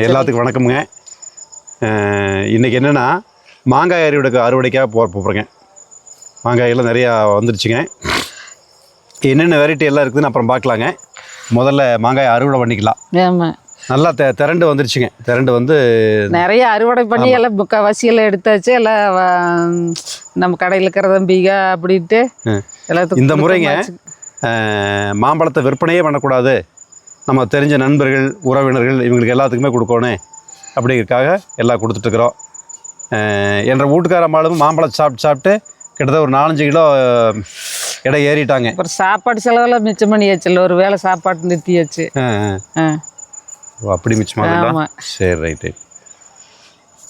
எல்லாத்துக்கும் வணக்கமுங்க. இன்றைக்கி என்னென்னா மாங்காய் அறுவடைக்காக போகிறேங்க. மாங்காயெல்லாம் நிறையா வந்துருச்சுங்க. என்னென்ன வெரைட்டி எல்லாம் இருக்குதுன்னு அப்புறம் பார்க்கலாங்க. முதல்ல மாங்காய் அறுவடை பண்ணிக்கலாம். ஆமாம், நல்லா திரண்டு வந்துருச்சுங்க. திரண்டு வந்து நிறைய அறுவடை பண்ணி எல்லாம் முக்கால்வாசியெல்லாம் எடுத்தாச்சு. எல்லாம் நம்ம கடையில் இருக்கிற தம்பிங்க அப்படின்ட்டு எல்லாத்துக்கும் இந்த முறைங்க மாம்பழத்தை விற்பனையே பண்ணக்கூடாது, நம்ம தெரிஞ்ச நண்பர்கள் உறவினர்கள் இவங்களுக்கு எல்லாத்துக்குமே கொடுக்கணும் அப்படிங்கிறதுக்காக எல்லாம் கொடுத்துட்ருக்குறோம். என்ற வீட்டுக்கார மாலும் மாம்பழம் சாப்பிட்டு கிட்டத்தட்ட ஒரு 4-5 கிலோ எடை ஏறிட்டாங்க. அப்புறம் சாப்பாடு செலவெல்லாம் மிச்சம் பண்ணியாச்சு. இல்லை ஒரு வேளை சாப்பாடு நிறுத்தியாச்சு. அப்படி மிச்சமாக. சரி, ரைட்டு.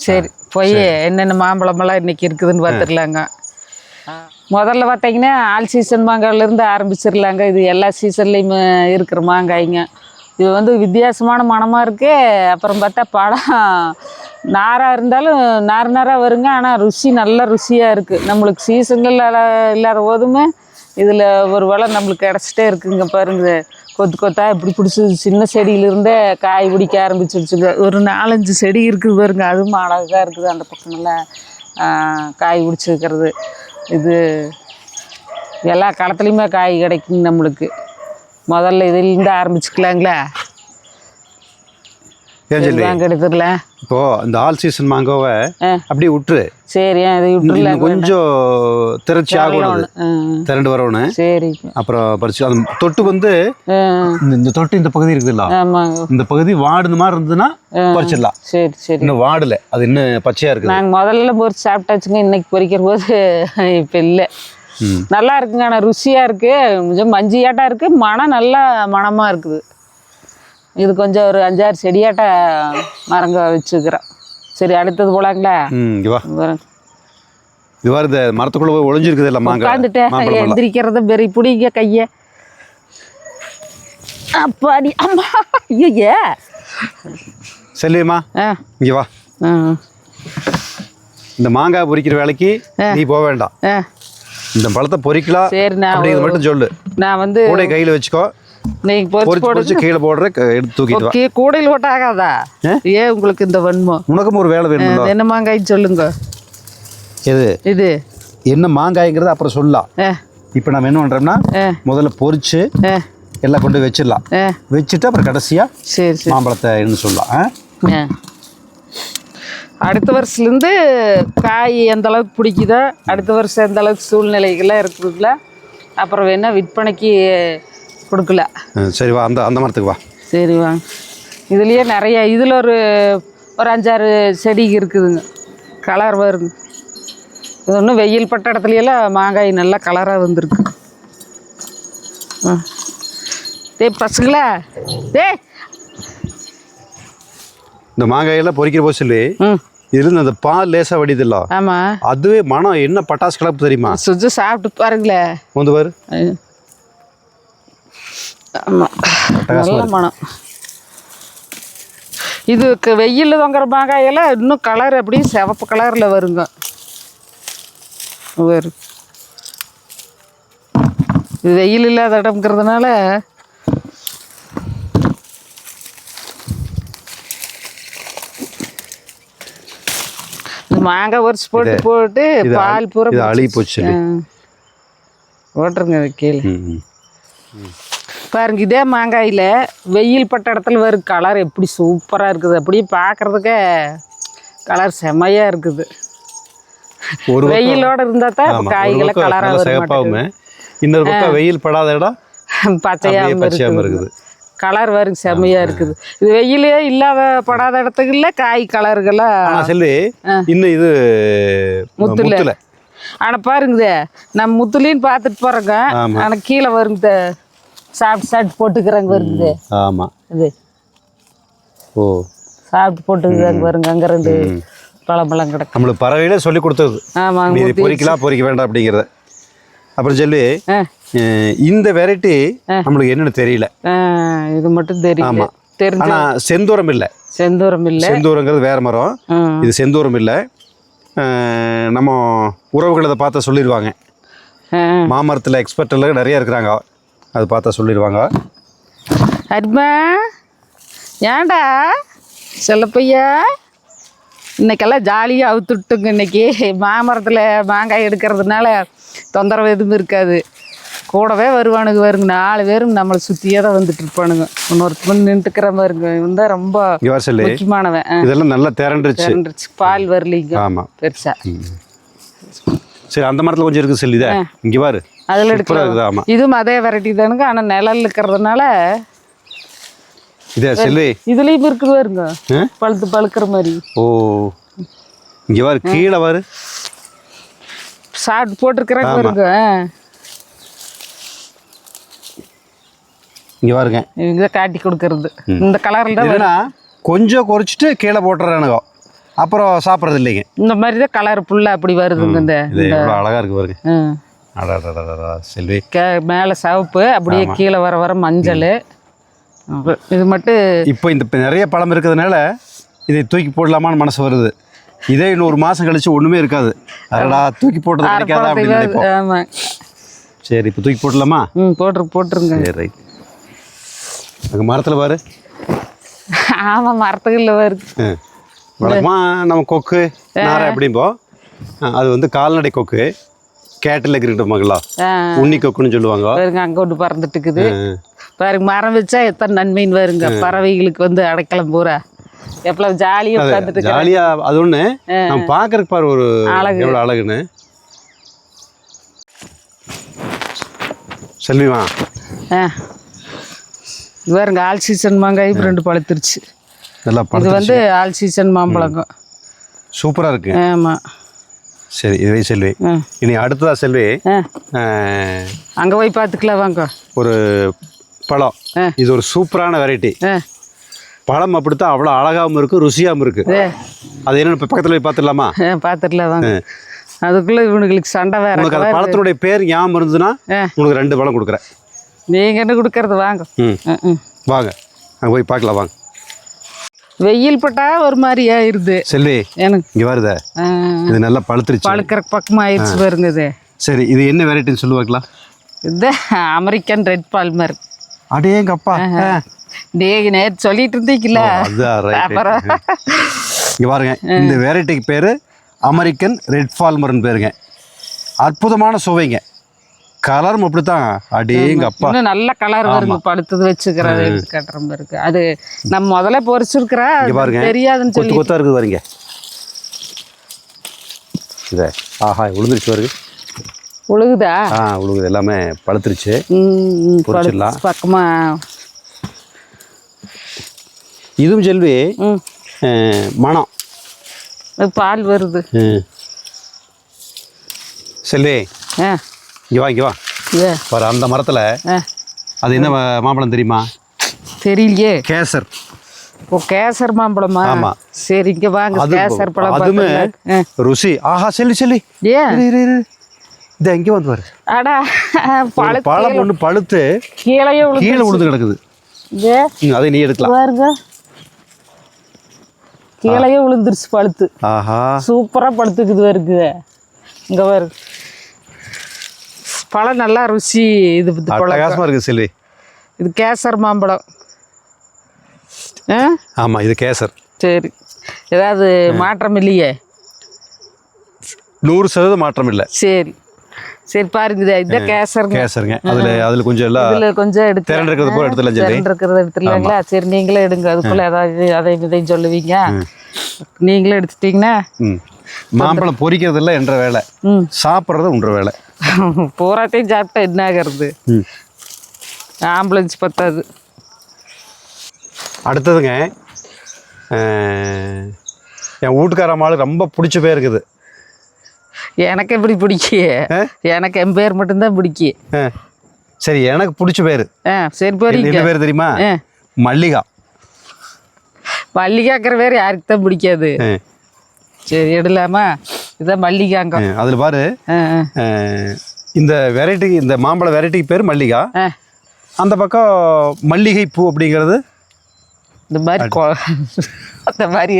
சரி, போய் என்னென்ன மாம்பழமெல்லாம் இன்றைக்கி இருக்குதுன்னு பார்த்துக்கலாங்க. முதல்ல பார்த்தீங்கன்னா ஆல் சீசன் மாங்காயிலேருந்து ஆரம்பிச்சிடலாங்க. இது எல்லா சீசன்லேயும் இருக்கிற மாங்காய்ங்க. இது வந்து வித்தியாசமான மனமாக இருக்குது. அப்புறம் பார்த்தா பழம் நாராக இருந்தாலும் நாராக வருங்க. ஆனால் ருசி நல்ல ருசியாக இருக்குது. நம்மளுக்கு சீசன்கள் இல்லாத போதுமே இதில் ஒரு வேளை நம்மளுக்கு கிடச்சிட்டே இருக்குங்க. பாருங்க, கொத்து கொத்தா இப்படி பிடிச்சி சின்ன செடியிலிருந்தே காய் பிடிக்க ஆரம்பிச்சிருச்சுங்க. ஒரு 4-5 செடி இருக்குது பாருங்க. அதுவும் அழகாக இருக்குது. அந்த பக்கமெல்லாம் காய் பிடிச்சிருக்கிறது. இது எல்லா காலத்துலேயுமே காய் கிடைக்குங்க நம்மளுக்கு. முதல்ல இதிலேருந்து ஆரம்பிச்சுக்கலாங்களா? எடுத்துடலாம். இப்போ இந்த ஆல் சீசன் மாங்காவை அப்படியே விட்டுரு. சரி, அது விட்டுலாம். கொஞ்சம் திரட்சி ஆகணும், திரண்டு வரணும். சரி, அப்புறம் பறிச்சு அது தொட்டு வந்து இந்த தொட்டு இந்த பகுதி இருக்குதுல்ல, இந்த பகுதி வாடுன மாதிரி இருந்ததுன்னா பறிச்சிடலாம். சரி சரி. இன்னும் வாடலை, அது இன்னும் பச்சையா இருக்கு. நாங்கள் முதல்ல பொறிச்சு சாப்பிட்டாச்சுங்க. இன்னைக்கு பொறிக்கிற போது இப்போ இல்லை. நல்லா இருக்குங்க. ஆனால் ருசியாக இருக்குது. கொஞ்சம் மஞ்சியாட்டாக இருக்குது. மனம் நல்லா மனமாக இருக்குது. இது கொஞ்சம் ஒரு 5-6 செடியாட்ட மரங்க வச்சுக்கிறோம். சரி, அடுத்தது போலாங்களா? இது மாதிரி இந்த மரத்துக்குள்ள போய் ஒளிஞ்சிருக்குது இல்லை மாங்காய். உட்காந்துட்டு எந்திரிக்கிறத பெரிய பிடிங்க கையை. அப்பாடி அம்மா, ஐயோ செல்வியம்மா இங்கே வா. இந்த மாங்காய் பொறிக்கிற வேலைக்கு நீ போக வேண்டாம். இந்த பழத்தை பொறிக்கலாம். சரி, நான் மட்டும் சொல்லு. நான் வந்து கூட கையில் வச்சுக்கோ. நீங்க பொறிச்சு கீழே போடுற எடுத்து தூக்கிட்டு வா. கூடையில் போட்டு ஆகாதா? ஏன் உங்களுக்கு இந்த வன்மோ? உனக்கும் ஒரு வேலை வேணும். என்ன மாங்காய்ன்னு சொல்லுங்க. இது என்ன மாங்காய்ங்கிறது அப்புறம் சொல்லலாம். இப்போ நம்ம என்ன பண்றோம்னா முதல்ல பொறிச்சு எல்லாம் கொண்டு வச்சிடலாம். வச்சுட்டு அப்புறம் கடைசியா சரி மாம்பழத்தை என்ன சொல்லலாம். அடுத்த வருஷத்துலேருந்து காய் எந்த அளவுக்கு பிடிக்குதோ, அடுத்த வருஷம் எந்த அளவுக்கு சூழ்நிலைகள்லாம் இருக்குதுல, அப்புறம் வேணா விற்பனைக்கு கொடுக்கல. சரி, வா அந்த மரத்துக்கு வா. சரி வாங்க. இதுலேயே நிறைய இதில் ஒரு 5-6 செடி இருக்குதுங்க. கலர் வருங்க. இது ஒன்றும் வெயில் பட்ட இடத்துலையெல்லாம் மாங்காய் நல்லா கலராக வந்திருக்கு. பசங்களா இந்த மாங்காயெல்லாம் பொறிக்கிற போது சொல்லி இதுல அந்த பால் லேசா வடிதில்ல. ஆமா, அதுவே மனம் என்ன பட்டாசு கலப்பு தெரியுமா? சுஜு சாப்பிட்டு பாருங்களே. வந்து பாரு. ஆமா, நல்ல மனம். இதுக்கு வெயில் தொங்குற மாங்காயெல்லாம் இன்னும் கலர் அப்படியே சிவப்பு கலர்ல வருங்க. இது வெயில் இல்லாத இடம்ங்கிறதுனால மாங்காய் உரிச்சு போட்டு பால் பூரா அழுகி போச்சு. ஓட்டுருங்க கீழே பாருங்க. இதே மாங்காயில் வெயில் பட்ட இடத்துல வரும் கலர் எப்படி சூப்பராக இருக்குது. அப்படியே பார்க்குறதுக்கே கலர் செமையாக இருக்குது. வெயிலோட இருந்தால் தான் காய்களை கலராக வரும். இன்னொரு பக்கம் வெயில் படாத இடம் பச்சையாக இருக்குது. கலர் வரும் செம்மையாக இருக்குது. இது வெயிலே இல்லாத படாத இடத்துக்குள்ள காய் கலர்கள்லாம் சொல்லி இன்னும் இது முத்துல. ஆனால் பாருங்க, நம்ம முத்துலின்னு பார்த்துட்டு போகிறோங்க. ஆனால் கீழே வருங்க சாப்பிட்டு போட்டுக்கிறாங்க வருங்க. ஆமாம், இது சாப்பிட்டு போட்டுக்கிறாங்க வருங்க. அங்கே 2 பழம் கிடக்கு. நம்மளுக்கு பறவையிலே சொல்லி கொடுத்தது. ஆமாம், பொறிக்கலாம் பொறிக்க வேண்டாம் அப்படிங்கிறத. அப்புறம் சொல்லி இந்த வெரைட்டி நம்மளுக்கு என்னன்னு தெரியல. இது மட்டும் தெரியும். ஆனா செந்தூரம் இல்லை. செந்தூரங்கிறது வேற மரம். இது செந்தூரம் இல்லை. நம்ம உறவுகள் அதை பார்த்தா சொல்லிடுவாங்க. மாமரத்தில் எக்ஸ்பர்ட் எல்லாம் நிறைய இருக்கிறாங்க. அது பார்த்தா சொல்லிடுவாங்க. அம்மா ஏண்டா செல்லப்பையா இன்னைக்கெல்லாம் ஜாலியாக அவுத்துட்டுங்க. இன்னைக்கு மாமரத்தில் மாங்காய் எடுக்கிறதுனால தொந்தரவு எதுவும் இருக்காது. கூடவே வருவானுங்க. 4 பேரும் நம்மளை சுற்றியே தான் வந்துட்டு இருப்பானுங்க. இன்னொருத்தவங்க நின்றுக்கிற மாதிரிங்க. இவன் தான் ரொம்ப முக்கியமானவன். இதெல்லாம் நல்லா திரண்டுருச்சு. பால் வரலிங்க. ஆமாம், பெருசா. சரி, அந்த மரத்தில் கொஞ்சம் இருக்குது செல்வி. இங்கே பாரு, அதில் எடுக்கிறது. ஆமாம், இதுவும் அதே வெரைட்டி தானுங்க. ஆனால் நிழல் இருக்கிறதுனால இதே செல்வி இதுலேயும் இருக்குது பாருங்க, பழுத்து பழுக்கிற மாதிரி. ஓ, இங்கே பாரு, கீழே பாரு, சாப்பிட்டு போட்டிருக்கிறாங்க பாருங்க. இங்கே பாருங்க, இவங்க காட்டி கொடுக்கறது இந்த கலரில் தான். கொஞ்சம் குறைச்சிட்டு கீழே போட்டுறானுங்க, அப்புறம் சாப்பிட்றது இல்லைங்க. இந்த மாதிரி தான் கலர் ஃபுல்லாக அப்படி வருதுங்க. இந்த அழகாக இருக்கு பாருங்க. செல்வி மேலே சிவப்பு, அப்படியே கீழே வர வர மஞ்சள். இது மட்டும் இப்போ இந்த நிறைய பழம் இருக்கிறதுனால இதை தூக்கி போடலாமான்னு மனசு வருது. இதே இன்னொரு மாதம் கழிச்சு ஒன்றுமே இருக்காது. அதடா தூக்கி போட்டது கிடைக்காதா அப்படின்னு நினைப்போம். ஆமாம், சரி, இப்போ தூக்கி போடலாமா? போட்டுருங்க. சரி, ரைட். அங்கே மரத்தில் பாரு. ஆமாம், மரத்துகளில் வருது. வழக்கமாக நம்ம கொக்கு நாரை அப்படிம்போம். அது வந்து கால்நடை கொக்கு, கேட்டில் கிரிக்கெட் மகளா உண்ணி கொக்குன்னு சொல்லுவாங்க. அங்கே ஒன்று பறந்துட்டு இருக்குது பாருங்க. மரம் வச்சா எத்தனை நன்மைன்னு வருங்க. பறவைகளுக்கு வந்து அடைக்கலம் பூரா எவ்வளவு ஜாலியாக உட்காந்துட்டு ஜாலியாக. அது ஒன்று நம்ம பார்க்கறதுக்கு பாரு ஒரு எவ்வளோ அழகுன்னு. செல்விமா, இது பாருங்க, ஆல் சீசன் மாங்காய் 2 பழுத்துருச்சு. இது வந்து ஆல் சீசன் மாம்பழங்க. சூப்பராக இருக்கு. ஆமாம், சரி, இதுவே செல்வி. இனி அடுத்ததா செல்வி, அங்கே போய் பார்த்துக்கலாம் வாங்க. ஒரு பழம், இது ஒரு சூப்பரான வெரைட்டி பழம். அப்படித்தான் அவ்வளோ அழகாகவும் இருக்குது, ருசியாகவும் இருக்குது. அது என்னென்னு பக்கத்தில் போய் பார்த்துடலாமா? பார்த்துடலாம் வாங்க. அதுக்குள்ளே இவனுங்களுக்கு சண்டை வேற. உனக்கு அந்த பழத்தினுடைய பேர் ஞாபகம் இருந்ததுன்னா உனக்கு 2 பழம் கொடுக்குறேன். நீங்கள் என்ன கொடுக்கறது? வாங்க. வாங்க, அங்கே போய் பார்க்கலாம் வாங்க. வெயில் பட்டா ஒரு மாதிரி ஆயிருது செல்வி. எனக்கு இங்கே வருத, இது நல்லா பழுத்துருச்சு, பழுக்கிற பக்கமாக ஆயிடுச்சு பாருங்க. இது சரி, இது என்ன வெரைட்டின்னு சொல்லுவாங்களா? இது அமெரிக்கன் ரெட் பால்மர். அடேங்கப்பா, டேய் நேற்று சொல்லிட்டு இருந்தீங்களா? அப்புறம் இங்கே பாருங்க, இந்த வெரைட்டிக்கு பேர் அமெரிக்கன் ரெட் பால்மர்னு பேருங்க. அற்புதமான சுவைங்க. கலரும் அப்படித்தான். அடேங்கப்பா, இன்னும் நல்ல கலர் வருங்க. பழுத்தது வச்சுக்கிறேன் கட்டுற மாதிரி இருக்கு. அது நம்ம முதல்ல பொறிச்சிருக்கிறேன் தெரியாதுன்னு சொல்லி கொத்தா இருக்குது பாருங்க. இதை ஆஹா உழுந்துருச்சு பாருங்க. உழுகுதா? உழுகுது, எல்லாமே பழுத்துருச்சு. பொறிச்சிடலாம் பக்கமா. இதுவும் செல்வி மனம் பால் வருது. செல்வி, இங்கே வா, இங்கே வா பாரு. அந்த மரத்தில் அது என்ன மாம்பழம் தெரியுமா? தெரியலையே. கேசர். ஓ, கேசர் மாம்பழமா? ஆமாம். சரி, இங்கே வாங்க. கேசர் பழம் அதுமே ருசி. ஆஹா, செல்லி இது எங்கே வந்து பாரு. அடா, பழம் ஒன்று பழுத்து கீழே விழுந்து கிடக்குது. அதை நீ எடுக்கலாம் பாருங்க. கீழே விழுந்துருச்சு பழுத்து. ஆஹா, சூப்பராக பழுத்துக்குது வருது. இங்கே பாரு, பழம் நல்லா ருசி. இது பிரகாசமாக இருக்குது செல்வி. இது கேசர் மாம்பழம். ஆமாம், இது கேசர். சரி, ஏதாவது மாற்றம் இல்லையே? 100% மாற்றம் இல்லை. சரி சரி, பாருங்க, இதுதான் கேசருங்க. அதில் கொஞ்சம் எல்லாம் இதில் கொஞ்சம் எடுத்து திரண்டிருக்கிறது போல எடுத்துலாம். திரண்டிருக்கிறது எடுத்துலாங்களா? சரி, நீங்களே எடுங்க. அதுக்குள்ளே ஏதாவது இதையும் சொல்லுவீங்க. நீங்களே எடுத்துட்டீங்கன்னா மாம்பழம் பொரிக்கிறது இல்லை என்ற வேலை, சாப்பிட்றது உன்ற வேலை. பூராத்தையும் சாப்பிட்டா என்ன ஆகிறது? ஆம்புலன்ஸ் பத்தாது. அடுத்ததுங்க, என் வீட்டுக்காரம்மாளுக்கு ரொம்ப பிடிச்ச பேர் இருக்குது. எனக்கு எப்படி பிடிக்கும்? எனக்கு என் பேர் மட்டும்தான் பிடிக்கும். சரி, எனக்கு பிடிச்ச பேர். சரி, போறீங்க. என்ன பேர் தெரியுமா? மல்லிகா. மல்லிகாக்கிற பேர் யாருக்கு தான் பிடிக்காது. சரி, எடுலாமா? இதான் மல்லிகாங்க. அதில் பாரு, இந்த வெரைட்டி, இந்த மாம்பழ வெரைட்டிக்கு பேர் மல்லிகா. அந்த பக்கம் மல்லிகை பூ அப்படிங்கிறது இந்த மாதிரி அந்த மாதிரி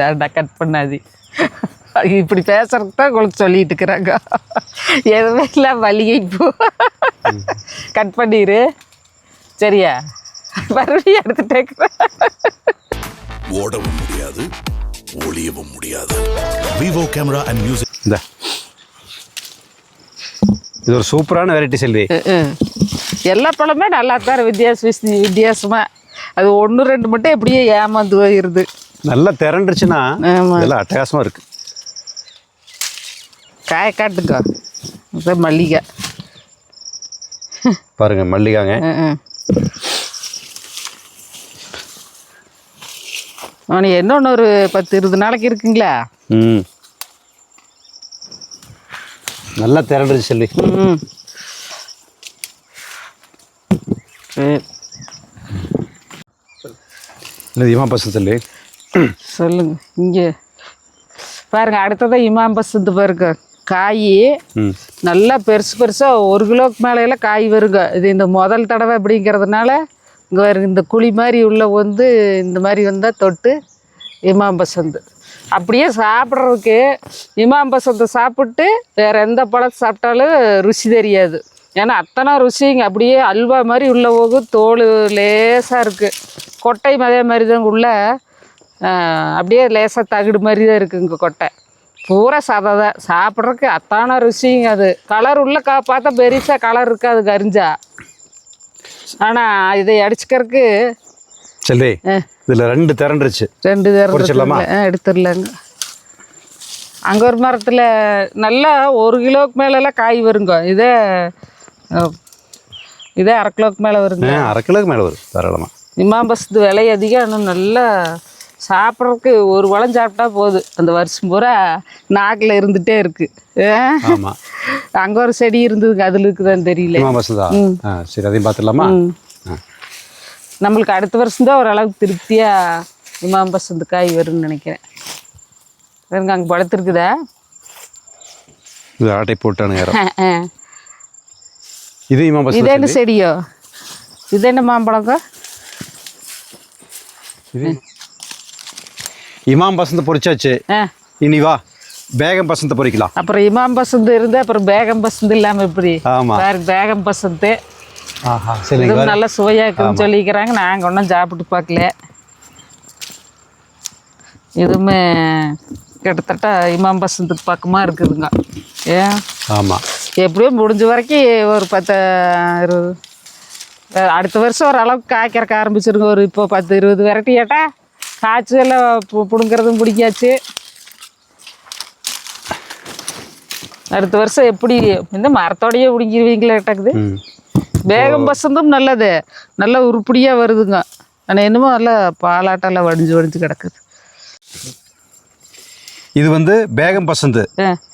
வேண்டாம், கட் பண்ணாது. இப்படி பேசுறதுக்கு தான் உங்களுக்கு சொல்லிட்டு இருக்கிறாங்க. எதுவுமே இல்லை, மல்லிகை பூ. கட் பண்ணிடு. சரியா? மறுபடியும் எடுத்துட்டேன். ஓடவும் முடியாது, ஒளியவும் முடியாது. Vivo camera and music. இந்த இது ஒரு சூப்பரான வெரைட்டி செல்வி. எல்லா பழமே நல்லா தான் வித்தியாசமா. அது 1-2 மட்டும் எப்படியே ஏமாந்து போயிருது. நல்லா திரண்டுருச்சுன்னா இதெல்லாம் அட்டகாசமாக இருக்குது. காய காட்டுங்க. இது மல்லிகை பாருங்க, மல்லிகாங்க. அவனுக்கு இன்னொன்று ஒரு 10-20 நாளைக்கு இருக்குங்களா? ம், நல்லா திரண்டுருச்சு செல்வி. இல்லை இமாம் பசந்த் செல்வி சொல்லுங்க. இங்கே பாருங்க, அடுத்ததான் இமாம் பசந்த் பாருங்க. காய் நல்லா பெருசு பெருசாக 1 கிலோக்கு மேலையெல்லாம் காய் வருங்க. இது இந்த முதல் தடவை அப்படிங்கிறதுனால இங்கே வருங்க. இந்த குழி மாதிரி உள்ள வந்து இந்த மாதிரி வந்தால் தொட்டு இமாம் பசந்த். அப்படியே சாப்பிட்றதுக்கு இமாம் பசந்தை சாப்பிட்டு வேறு எந்த பழத்தை சாப்பிட்டாலும் ருசி தெரியாது. ஏன்னா அத்தனை ருசிங்க. அப்படியே அல்வா மாதிரி உள்ளே போகும். தோல் லேசாக இருக்குது. கொட்டை அதே மாதிரி தான் உள்ள அப்படியே லேசாக தகுடு மாதிரி தான் இருக்குங்க கொட்டை. பூரா சதை தான். சாப்பிட்றதுக்கு அத்தான ருசிங்க. அது கலர் உள்ள பார்த்தா பெருசாக கலர் இருக்காது கரிஞ்சா. ஆனால் இதை அடிச்சுக்கிறதுக்கு செல்வி இதில் 2 திரண்டுருச்சு. 2 எடுத்துடலாங்க. அங்கே ஒரு மரத்தில் நல்லா 1 கிலோவுக்கு மேலெல்லாம் காய் வருங்க. இதே 1/2 கிலோவுக்கு மேலே வருங்க. 1/2 கிலோவுக்கு மேலே வரும் தாராளமாக. இமாம் பசந்த் விலை அதிகம். ஆனால் நல்லா சாப்பிட்றதுக்கு ஒரு பழம் சாப்பிட்டா போதும். அந்த வருஷம் பூரா நாக்கில் இருந்துகிட்டே இருக்குது. ஆமாம், அங்கே ஒரு செடி இருந்ததுங்க, அதில் இருக்குதான்னு தெரியல. இமாம் பசந்தா? சரி, அதையும் பார்த்துடலாமா? நம்மளுக்கு அடுத்த வருஷம்தான் ஓரளவுக்கு திருப்தியாக இமாம் பசந்த் காய் வரும்னு நினைக்கிறேன். வேறுங்க அங்கே படுத்துருக்குதா? இது ஆட்டை போட்டானுங்க. இது இமாம் பசந்த். இது என்ன செடியோ? இது என்ன மாம்பழங்க? இது இமாம் பசந்த் பொரிச்சாச்சு. இனி வா பேகம் பசந்த் பொரிக்கலாம். அப்புறம் இமாம் பசந்த் இருந்து அப்புறம் பேகம் பசந்த் இல்லாமல் எப்படி? ஆமாம், பேகம் பசந்த் சரி, இதுவும் நல்லா சுவையாக இருக்குன்னு சொல்லிக்கிறாங்க. நாங்கள் ஒன்றும் சாப்பிட்டு பார்க்கல. இதுவுமே கிட்டத்தட்ட இமாம் பசந்துக்கு பக்கமாக இருக்குதுங்க. ஏன்? ஆமாம், எப்படியும் முடிஞ்ச வரைக்கும் ஒரு 10-20 அடுத்த வருஷம் ஓரளவுக்கு காய்க்கறக்க ஆரம்பிச்சிருங்க. ஒரு இப்போ 10-20 வெரைட்டி கேட்டா காய்ச்சி எல்லாம் பிடுங்கிறதும் பிடிக்காச்சு. அடுத்த வருஷம் எப்படி இந்த மரத்தோடையே பிடிங்கிருவீங்களா கேட்டாக்குது. பேகம் பசந்தும் நல்லது, நல்ல உருப்படியாக வருதுங்க. ஆனால் என்னமோ நல்லா பாலாட்டெல்லாம் வடிஞ்சு கிடக்குது. இது வந்து பேகம் பசந்த்.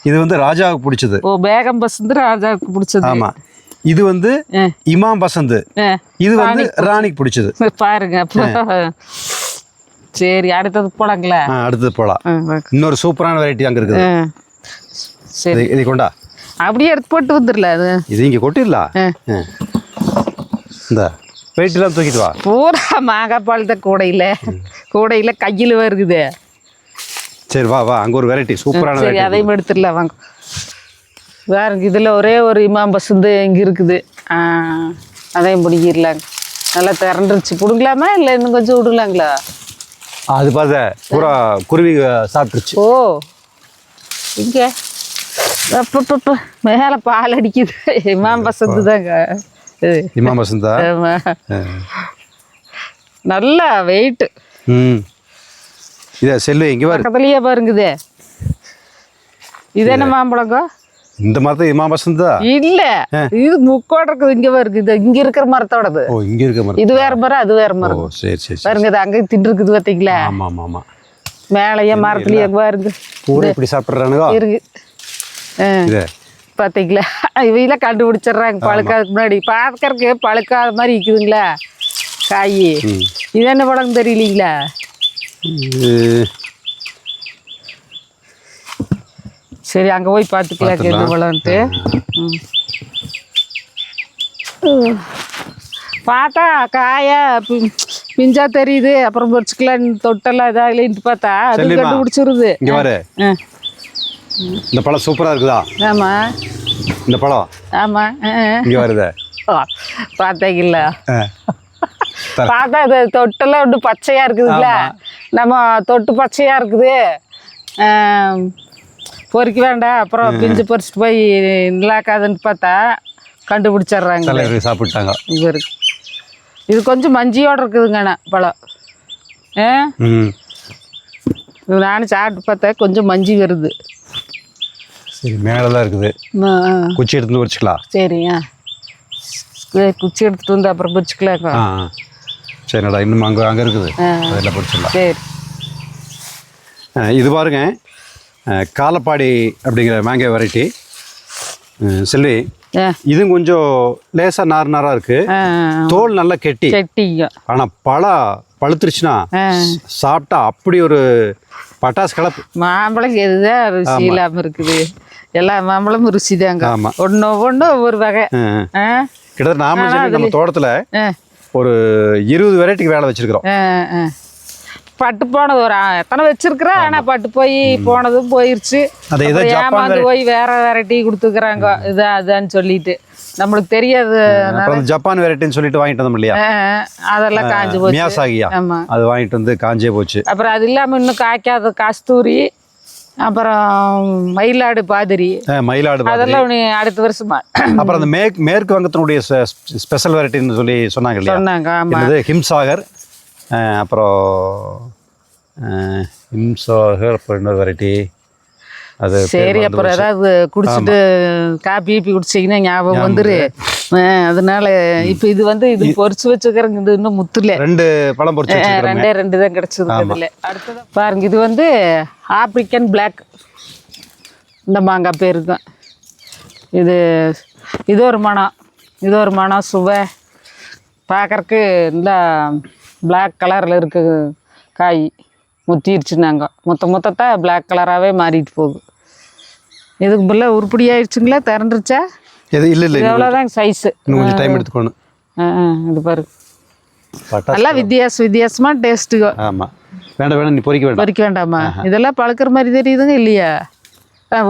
இது வந்து ராஜாவுக்கு பிடிச்சது. ஓ, பேகம் பசந்த் ராஜாவுக்கு பிடிச்சது. ஆமா, இது வந்து இமாம் பசந்த். இது வந்து ராணிக்கு பிடிச்சது. பாருங்க. சரி, அடுத்தது போலாங்களா? அடுத்தது போலாம். இன்னொரு சூப்பரான வெரைட்டி அங்கே இருக்குது. சரி, இது கொண்டா. அப்படியே எடுத்து போட்டு வந்துடல. அது இது இங்கே கொட்டிடலாம். இந்த வெயிட்டெல்லாம் தூக்கிட்டு வா. பூரா மாங்காய் பழத்தை கூடையில் கையில் வருகுது. சரி, வா வா, அங்கே ஒரு வெரைட்டி சூப்பரான வெரைட்டி. அதையும் எடுத்துடலாம் வாங்க. வேறு இதில் ஒரே ஒரு இமாம் பசந்து இங்கே இருக்குது. அதையும் பிடிக்கிடலாங்க. நல்லா திரண்டுருச்சு. பிடுங்கலாமா இல்லை இன்னும் கொஞ்சம் விடுங்களாங்களா? அது பார்த்த பூரா குருவி சாப்பிட்டுருச்சு. ஓ, இங்கே மேலே பால் அடிக்குது. இமாம் பசந்து தாங்க. இமாம் பசந்தா? நல்லா வெயிட்டு. இதே செல்லு இங்கே வர பக்கத்துலேயே பாருங்குதே. இது என்ன மாம்பழங்க? இந்த மரத்தை இமாம் பசந்தா இல்ல, இது முக்கோட இருக்குது. இங்க வருது. இது இங்க இருக்கிற மரத்தோடது. ஓ, இங்க இருக்கிற மரம். இது வேற மரம், அது வேற மரம். ஓ, சரி சரி பாருங்க, இது அங்கே திட்டு இருக்குது பார்த்தீங்களா? ஆமா ஆமா ஆமா. மேலேயே மரத்துலயே பாருங்க. பூரா இப்படி சாப்பிட்றானுங்க இருக்கு. பார்த்தீங்களா? இவையெல்லாம் கண்டுபிடிச்சிடுறாங்க பழுக்காதுக்கு முன்னாடி. பார்க்கறதுக்கு பழுக்காத மாதிரி இருக்குதுங்களா காய். இது என்ன பழம் தெரியலீங்களா? சரி, அங்கே போய் பார்த்துக்கலாம் எது பழம்ட்டு. பார்த்தா காயா பிஞ்சா தெரியுது. அப்புறம் பொறிச்சுக்கலாம் தொட்டெல்லாம் இதாகலன்ட்டு பார்த்தா அது கண்டுபிடிச்சிருது. இந்த பழம் சூப்பரா இருக்குதா? ஆமா, இந்த பழம். ஆமா, இங்க வருது. பார்த்தீங்களா? பார்த்தா இது தொட்டெல்லாம் ஒன்று பச்சையா இருக்குதுங்களா? நம்ம தொட்டு பச்சையாக இருக்குது, பொறிக்க வேண்டாம், அப்புறம் பிஞ்சு பொறிச்சிட்டு போய் நிலாக்காதுன்னு பார்த்தா கண்டுபிடிச்சிட்றாங்க. தலைவர் சாப்பிட்டாங்க. இவருக்கு இது கொஞ்சம் மஞ்சியோடு இருக்குதுங்கண்ணா பழம். நானும் சாப்பிட்டு பார்த்தா கொஞ்சம் மஞ்சி வருது. சரி, மேலே தான் இருக்குது. குச்சி எடுத்துன்னு வச்சுக்கலாம். சரிங்க, குச்சி எடுத்துகிட்டு வந்து அப்புறம் பிடிச்சிக்கலாக்கா. சரிடா, இன்னும் அங்கே இருக்குது, அதெல்லாம் பிடிச்சிடலாம். சரி, இது பாருங்க, காலப்பாடி அப்படிங்கிற மேங்கோ வெரைட்டி. செல்வி, இதுவும் கொஞ்சம் லேசாக நாராக இருக்குது, தோல் நல்லா கெட்டிங்க. ஆனால் பழம் பழுத்துருச்சுன்னா சாப்பிட்டா அப்படி ஒரு பட்டாசு கலப்பு. மாம்பழம் எதுதான் ருசி இல்லாமல் இருக்குது, எல்லா மாம்பழமும் ருசி தாங்க. ஆமாம், ஒன்று ஒவ்வொரு வகை. கிட்டத்தட்ட நாம நம்ம தோட்டத்தில் ஒரு 20 வெரைட்டிக்கு வேலை வச்சிருக்கிறோம். பட்டு போனது ஒரு எத்தனை வச்சிருக்கிறேன், ஆனால் பட்டு போய் போனதும் போயிடுச்சு. ஏமாந்து போய் வேற வெரைட்டி கொடுத்துக்கிறாங்க, இதான் அதான்னு சொல்லிட்டு நம்மளுக்கு தெரியாது. ஜப்பான் வெரைட்டின்னு சொல்லிட்டு வாங்கிட்டு வந்தோம் இல்லையா, அதெல்லாம் காஞ்சு போச்சு. மியாசாகியா, அது வாங்கிட்டு வந்து காஞ்சே போச்சு. அப்புறம் அது இல்லாமல் இன்னும் காய்க்காத கஸ்தூரி, அப்புறம் மயிலாடு பாதிரி, அதெல்லாம் அடுத்த வருஷமா. அப்புறம் அந்த மேற்கு வங்கத்தினுடைய ஸ்பெஷல் வெரைட்டின்னு சொல்லி சொன்னாங்க இல்லையா, சொன்னாங்க. ஆமாம், ஹிம்சாகர், அப்புறம் ஹிம்சாகர், அப்புறம் இன்னொரு வெரைட்டி அது. சரி, அப்புறம் ஏதாவது குடிச்சிட்டு காப்பி கீப்பி குடிச்சிங்கன்னா ஞாபகம் வந்துரு. அதனால இப்போ இது வந்து இது பொறிச்சு வச்சுக்கிறேங்க. இது இன்னும் முத்துல 2 பழம் பொறிச்சு, 2 தான் கிடச்சிது. இதில் அடுத்தது பாருங்க, இது வந்து ஆப்ரிக்கன் பிளாக், இந்த மாங்காய் பேருக்கு. இது ஒரு மனம் சுவை பார்க்கறக்கு இந்த பிளாக் கலரில் இருக்குது. காய் முத்திருச்சுனாங்க, மொத்தத்தை பிளாக் கலராகவே மாறிட்டு போகுது. இதுக்கு பிள்ளை உருப்படி ஆயிடுச்சுங்களா, திறந்துருச்சா? இல்லை, எவ்வளோதாங்க சைஸு, இன்னும் கொஞ்சம் டைம் எடுத்துக்கணும். இது பாரு, நல்லா வித்தியாசமாக டேஸ்ட்டுங்க. ஆமாம், வேண்டாம், நீ பொறிக்க வேண்டாமா? இதெல்லாம் பழுக்கிற மாதிரி தெரியுதுங்க இல்லையா?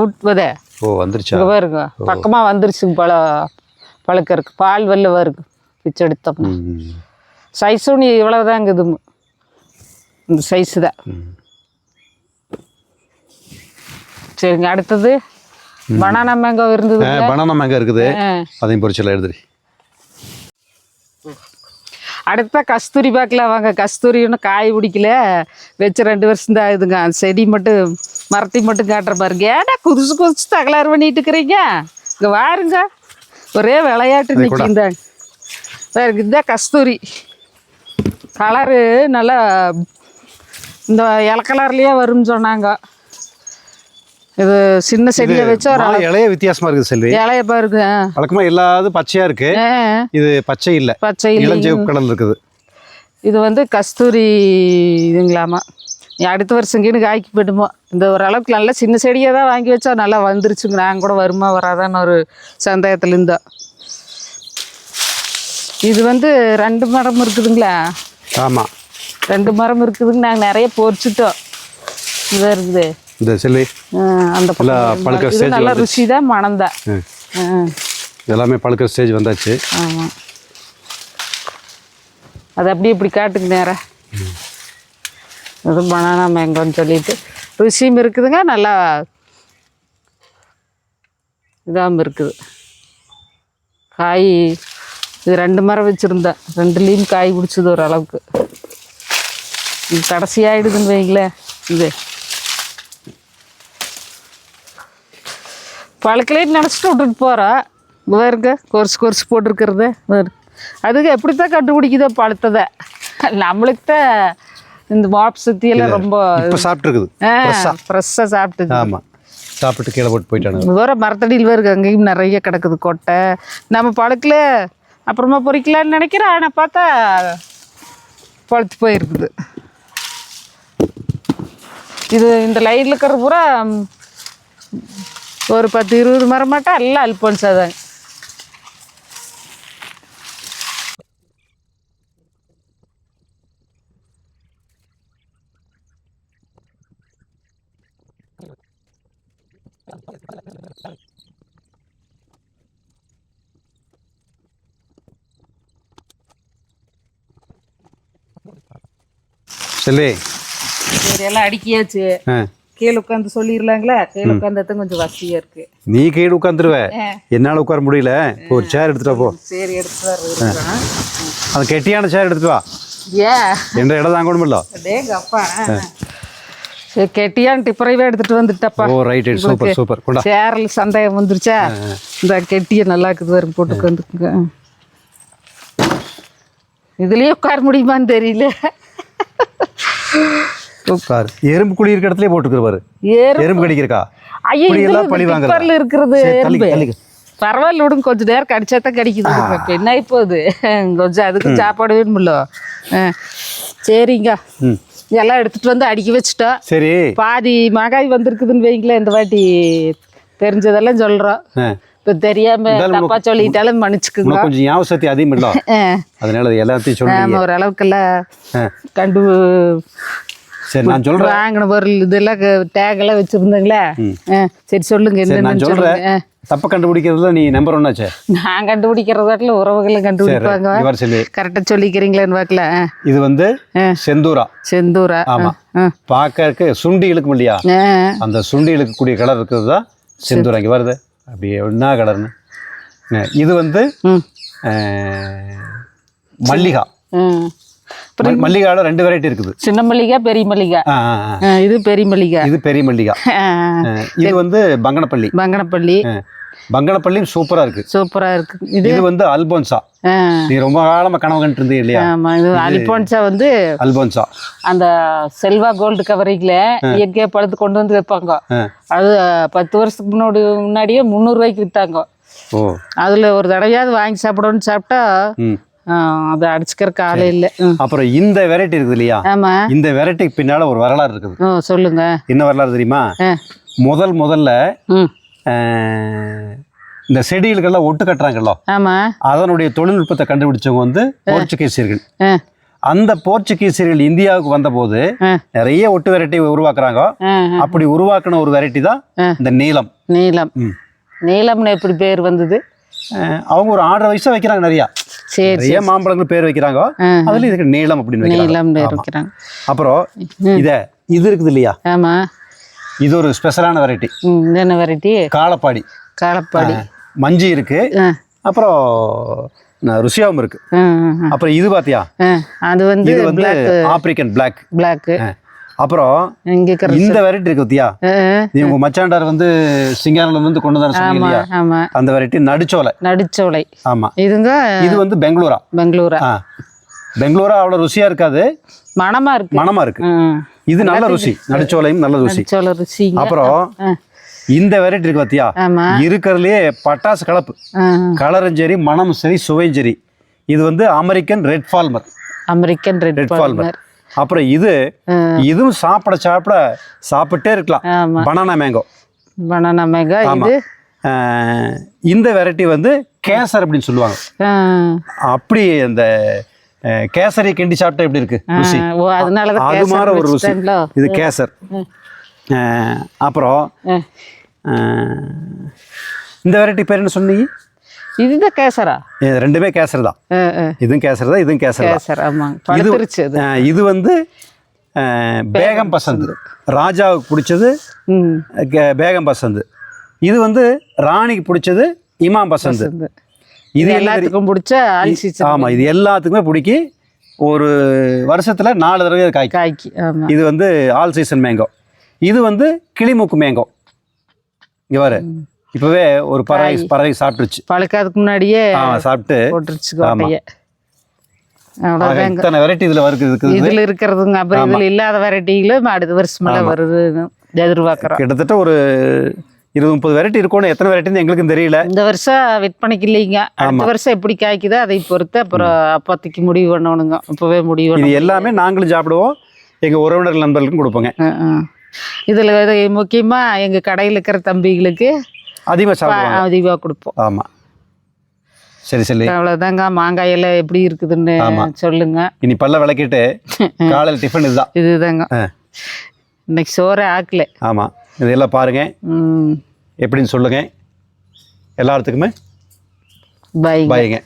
விட்டுவதே. வந்துருச்சு பாருங்க, பக்கமாக வந்துருச்சுங்க பழுக்கறக்கு. பால் வெள்ளை வருங்க, பிச்சை எடுத்தோம்னா. சைஸும் நீ இவ்வளவுதாங்க, இது இந்த சைஸு தான். சரிங்க, அடுத்தது பனானா மேங்கோ இருந்தது. பனானா மேங்கோ இருக்குது, அதையும் பொரிச்சலாம் எழுதுறி. அடுத்த கஸ்தூரி பார்க்கலாம் வாங்க. கஸ்தூரி ஒன்றும் காய் பிடிக்கல, வச்சு 2 வருஷம் தான் ஆகுதுங்க. அந்த செடி மட்டும் மரத்தை மட்டும் காட்டுற பாருங்க. ஏடா குதிச்சு தகலாறு பண்ணிட்டு இருக்கிறீங்க, இங்கே வாருங்க, ஒரே விளையாட்டு நிற்கிந்தாங்க பாருங்க. இதுதான் கஸ்தூரி. கலரு நல்லா இந்த இலை கலர்லேயே வரும்னு சொன்னாங்க. இது சின்ன செடியை வச்சு ஒரு இலைய வித்தியாசமா இருக்குது செல்வி. இலைய பாருங்க, வழக்கமா எல்லாது பச்சையா இருக்கு, இது பச்சை இல்லை, இளஞ்சிவப்பு கலர்ல இருக்குது. இது வந்து கஸ்தூரி இதுங்களாமா. அடுத்த வருஷங்கன்னு காய்க்கு போயிடுமோ. இந்த ஓரளவுக்கு நல்லா சின்ன செடியை தான் வாங்கி வச்சா நல்லா வந்துருச்சுங்க. நாங்கள் கூட வருமா வராதான்னு ஒரு சந்தேகத்தில் இருந்தோம். இது வந்து 2 மரம் இருக்குதுங்களா? ஆமாம், 2 மரம் இருக்குதுங்க. நாங்கள் நிறைய பொறிச்சிட்டோம். இதாக இருக்குது இந்த செல்வி. அந்த பழுக்கிற ஸ்டேஜ் நல்ல ருசி தான், மனம் தான். எல்லாமே பழுக்கிற ஸ்டேஜ் வந்தாச்சு. ஆமாம், அது அப்படியே இப்படி காட்டுங்க நேரம். அது பனானா மேங்கோன்னு சொல்லிட்டு ருசியும் இருக்குதுங்க, நல்லா இதாகவும் இருக்குது. காய் இது 2 மரம் வச்சுருந்தேன், 2லேயும் காய் பிடிச்சது ஓரளவுக்கு. இது கடைசி ஆகிடுதுன்னு வைங்களேன். இது பழுக்கலேன்னு நினச்சிட்டு விட்டுட்டு போகிறோம். வேறுங்க கொரிச்சு போட்டிருக்கிறது அதுக்கு எப்படி தான் கண்டுபிடிக்குதோ பழுத்ததை. நம்மளுக்கு தான் இந்த மாப் சுற்றியெல்லாம் ரொம்ப சாப்பிட்டுருக்குது, ஃப்ரெஷ்ஷாக சாப்பிட்டுது. ஆமாம், சாப்பிட்டு கீழே போட்டு போயிட்டாங்க. வேறு மரத்தடியில் வருது, அங்கேயும் நிறைய கிடக்குது கொட்டை. நம்ம பழுக்கல அப்புறமா பொறிக்கலான்னு நினைக்கிறேன், ஆனால் பார்த்தா பழுத்து போயிருக்குது. இது இந்த லைனில் இருக்கிற பூரா ஒரு 10-20 மரம் மாட்டா எல்லாம் அல்போன்ஸா தாங்க. செல்வி, சரி எல்லாம் அடிக்கியாச்சு. ஆ. கீழே உட்காந்து சொல்லிடலாங்களா? கீழே உட்காந்து கொஞ்சம் வசதியா இருக்கு. நீ கீழே உட்காந்துருவ, என்னால் உட்கார முடியல. இப்போ ஒரு சேர் எடுத்துட்டு போ. சரி எடுத்துட்டு வர்றேன். அந்த கெட்டியான சேர் எடுத்துட்டு வா. ஏன் என்ற இடம் தாங்கணுமில்ல. டேங்கப்பா, சரி கெட்டியான் டிப்பரைவே எடுத்துட்டு வந்துட்டப்பா. ஓ ரைட் ரைட், சூப்பர் சூப்பர். கொண்டா. சேரில் சந்தேகம் வந்துருச்சா? இந்த கெட்டிய நல்லா இருக்குது வரும், போட்டு வந்துக்குங்க. இதுலயே உட்கார முடியுமான்னு தெரியல. உட்கார். எறும்பு குழி இருக்க இடத்துலயே போட்டுக்கிறவாரு. எறும்பு கடிக்கிறக்கா? ஐயோ, எல்லாம் பழி வாங்குறா. டிப்பர்ல இருக்கிறது எறும்பு. பரவாயில்ல விடுங்க, கொஞ்சம் நேரம் கடிச்சா தான் கடிக்குது. இப்போ என்ன ஆயிப்போகுது, கொஞ்சம் அதுக்கு சாப்பாடு வேணுமில்ல. சரிங்க, எல்லாம் எடுத்துட்டு வந்து அடுக்கி வச்சுட்டோம். சரி, பாதி மாங்காய் வந்திருக்குதுன்னு வைங்களேன். இந்த வாட்டி தெரிஞ்சதெல்லாம் சொல்றோம். இப்போ தெரியாம தப்பா சொல்லிட்டாலும் மன்னிச்சுக்குங்க. கொஞ்சம் ஞாபக சக்தி அதிகம் இல்லை, அதனால எல்லாத்தையும் சொல்லுங்க. ஒரு அளவுக்கெல்லாம் கண்டு. சரி நான் சொல்றேன். வாங்கின பொருள் இதெல்லாம் டேக் எல்லாம் வச்சிருந்தீங்களா? சரி சொல்லுங்க. நான் சொல்றேன். தப்ப கண்டுபிடிக்கிறதுல நீ நம்பர் ஒன்னாச்சே. நான் கண்டுபிடிக்கிறதாட்டில் உறவுகளை கண்டுபிடிப்பாங்க. கரெக்டா சொல்லிக்கிறீங்களேன்னு பார்க்கல. இது வந்து செந்தூரா. செந்தூரா, ஆமா. பார்க்கறதுக்கு சுண்டி இழுக்கும் இல்லையா, அந்த சுண்டி இழுக்கக்கூடிய கலர் இருக்கிறது தான் செந்தூரா. இங்கே வருது அப்படியே என்ன கலர்னு. இது வந்து மல்லிகா. மல்லிகால 2 வெரைட்டி இருக்குது. சின்ன மல்லிகா, பெரிய மல்லிகா. இது பெரிய மல்லிகா. இது பெரிய மல்லிகா. இது வந்து பங்கனப்பள்ளி. பங்கனப்பள்ளி. பங்கனப்பள்ளியும் சூப்பரா இருக்கு. சூப்பரா இருக்கு. இது வந்து அல்போன்சா. நீ ரொம்ப காலமா கனவு கண்டு இருந்தீங்க இல்லையா? ஆமா, இது அல்போன்சா. வந்து அல்போன்சா அந்த செல்வா கோல்டு கவரிங்ல இயற்கையா பழுத்து கொண்டு வந்து வைப்பாங்க. அது 10 வருஷத்துக்கு முன்னாடியே 300 ரூபாய்க்கு வித்தாங்க. அதுல ஒரு தடவையாவது வாங்கி சாப்பிடணும்னு சாப்பிட்டா அது அடிச்சுக்கிறக்கு ஆளே இல்லை. அப்புறம் இந்த வெரைட்டி இருக்குது இல்லையா? ஆமா, இந்த வெரைட்டிக்கு பின்னால ஒரு வரலாறு இருக்குது. சொல்லுங்க. என்ன வரலாறு தெரியுமா? முதல்ல இந்த செடிகளுக்கெல்லாம் ஒட்டு கட்டுறாங்கல்ல, ஆமா, அதனுடைய தொழில்நுட்பத்தை கண்டுபிடிச்சவங்க வந்து போர்ச்சுகீசியர்கள். அந்த போர்ச்சுகீசியர்கள் இந்தியாவுக்கு வந்த போது நிறைய ஒட்டு வெரைட்டி உருவாக்குறாங்க. அப்படி உருவாக்குன ஒரு வெரைட்டி தான் இந்த நீலம். நீலம். நீலம்னு எப்படி பேர் வந்தது? அவங்க ஒரு 6 வயசா வைக்கிறாங்க. நிறைய மாம்பழங்கள் பேர் வைக்கிறாங்க. அதுல இதுக்கு நீலம் அப்படின்னு வைக்கிறாங்க. அப்புறம் இது இருக்குது இல்லையா? ஆமா, இது ஒரு ஸ்பெஷலான வெரைட்டி. என்ன வெரைட்டி? காலப்பாடி. காலப்பாடி. மஞ்சி இருக்கு, அப்புறம் ருசியாவும் இருக்கு. அப்புறம் இது பாத்தியா? அது வந்து ஆப்பிரிக்கன் பிளாக். பிளாக். அப்புறம் இந்த வெரைட்டி இருக்கு பத்தியா? நீ உங்க மச்சாண்டார் வந்து சிங்காரில இருந்து கொண்டு வர சொன்னீங்க. அந்த வெரைட்டி நடுச்சோலை. நடுச்சோலை. ஆமா. இது வந்து பெங்களூரா. பெங்களூரா. பெங்களூரா அவ்வளவு ருசியா இருக்காது, மணமா இருக்கு. மணமா இருக்கு. இது நல்ல ருசி. நடுச்சோலையும் நல்ல ருசி. அப்புறம் இந்த வெரைட்டி இருக்கு பாத்தியா? இருக்கிறதுலயே பட்டாசு கலப்பு. கலரும் சரி, மனமும் சரி, சுவையும் சரி. இது வந்து American red Palmer. American red Palmer. அப்புறம் இதுவும் சாப்பிட்டே இருக்கலாம். Banana mango. Banana mango. இது இந்த வெரைட்டி வந்து கேசர் அப்படின்னு சொல்லுவாங்க. அப்படி அந்த கேசரி கிண்டி சாப்பிட்டா எப்படி இருக்கு ருசி? அது மாதிரி ஒரு ருசி. இது கேசர். அப்புறம் இந்த வெரைட்டி பேர் என்ன சொன்னீங்க? இதுதான் கேசரா? ரெண்டுமே கேசர் தான். இதுவும் கேசர் தான், இதுவும் கேசர் தான். இது வந்து பேகம் பசந்த். ராஜாவுக்கு பிடிச்சது பேகம் பசந்த். இது வந்து ராணிக்கு பிடிச்சது இமாம் பசந்த். இது எல்லாத்துக்கும் பிடிச்ச. ஆமா, இது எல்லாத்துக்குமே பிடிக்கி. ஒரு வருஷத்துல 4 தடவை காய்க்கு. இது வந்து ஆல் சீசன் மேங்கோ. இது வந்து கிளிமூக்கு மேங்கோ. இங்க பாரு, இப்பவே ஒரு பறவை சாப்பிட்டுருச்சு. பழுக்காதுக்கு முன்னாடியே சாப்பிட்டு போட்டுருச்சு. இத்தனை வெரைட்டி இதுல வருது. இதுல இருக்கிறதுங்க. அப்புறம் இதுல இல்லாத வெரைட்டிகளும் அடுத்த வருஷமெல்லாம் வருது எதிர்பார்க்கிறோம். கிட்டத்தட்ட ஒரு 20-30 வெரைட்டி இருக்கணும். எத்தனை வெரைட்டின்னு எங்களுக்கும் தெரியல. இந்த வருஷம் விற்பனைக்கு இல்லைங்க. அடுத்த வருஷம் எப்படி காய்க்குதோ அதை பொறுத்து அப்புறம் அப்போதைக்கு முடிவு பண்ணணுங்க. இப்பவே முடிவு. இது எல்லாமே நாங்களும் சாப்பிடுவோம், எங்க உறவினர் நண்பர்களுக்கும் கொடுப்போங்க. இதுல முக்கியமா எங்க கடையில் இருக்கிற தம்பிகளுக்கு அதிகமாக கொடுப்போம். ஆமா, சரி சரி. அவ்வளவுதாங்க. மாங்காய் எல்லாம் எப்படி இருக்குதுன்னு சொல்லுங்க. இனி பல்ல விளக்கிட்டு காலையில் டிஃபன் இதுதாங்க. இன்னைக்கு சோறே ஆக்கல. ஆமா, இதெல்லாம் பாருங்க எப்படின்னு சொல்லுங்க. எல்லாத்துக்குமே பைங்க.